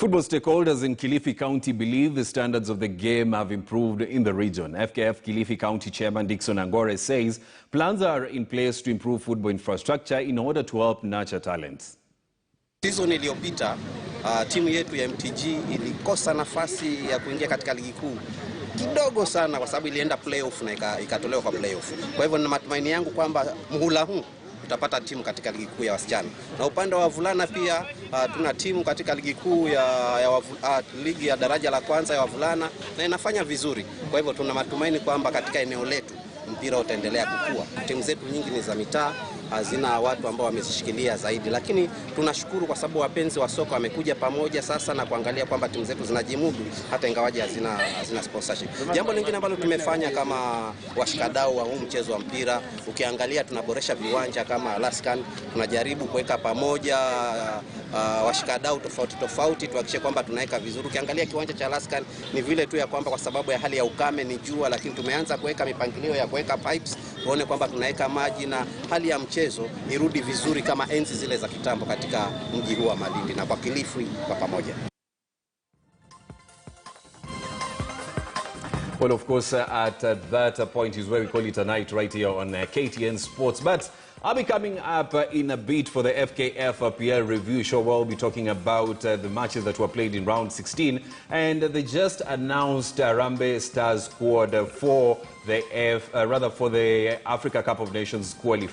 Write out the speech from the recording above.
Football stakeholders in Kilifi County believe the standards of the game have improved in the region. FKF Kilifi County Chairman Dickson Angore says plans are in place to improve football infrastructure in order to help nurture talents. Season iliyopita timu yetu ya MTG ilikosa nafasi ya kuingia katika ligi kuu kidogo sana kwa sababu ilienda playoff na ikatolewa kwa playoff. Kwa hivyo nina matumaini yangu kwamba muhula huu tutapata timu katika ligi kuu ya wasichana. Na upande wa wavulana pia tuna timu katika ligi kuu ligi ya daraja la kwanza ya wavulana na inafanya vizuri. Kwa hivyo tuna matumaini kwamba katika eneo letu mpira utaendelea kukua. Timu zetu nyingi ni za mitaa, hazina watu ambao wamezishikilia zaidi, lakini tunashukuru kwa sababu wapenzi wa soka wamekuja pamoja sasa na kuangalia kwamba timu zetu zinajimudu hata ingawaje hazina sponsorship. Jambo lingine ambalo tumefanya kama washikadau wa huu mchezo wa mpira, ukiangalia tunaboresha viwanja kama Alaskan, tunajaribu kuweka pamoja washikadau tofauti tuhakikishe kwamba tunaweka vizuri. Ukiangalia kiwanja cha Alaskan ni vile tu ya kwamba kwa sababu ya hali ya ukame ni jua, lakini tumeanza kuweka mipangilio ya kuweka pipes tuone kwamba tunaweka maji na hali ya mchezo irudi vizuri kama enzi zile za kitambo katika mji huu wa Malindi na kwa Kilifi kwa pamoja. Well, of course, at that point is where we call it a night right here on KTN Sports. But I'll be coming up in a bit for the FKF PL review show. We'll be talking about the matches that were played in round 16. And they just announced Rambe Stars squad for the Africa Cup of Nations qualifier.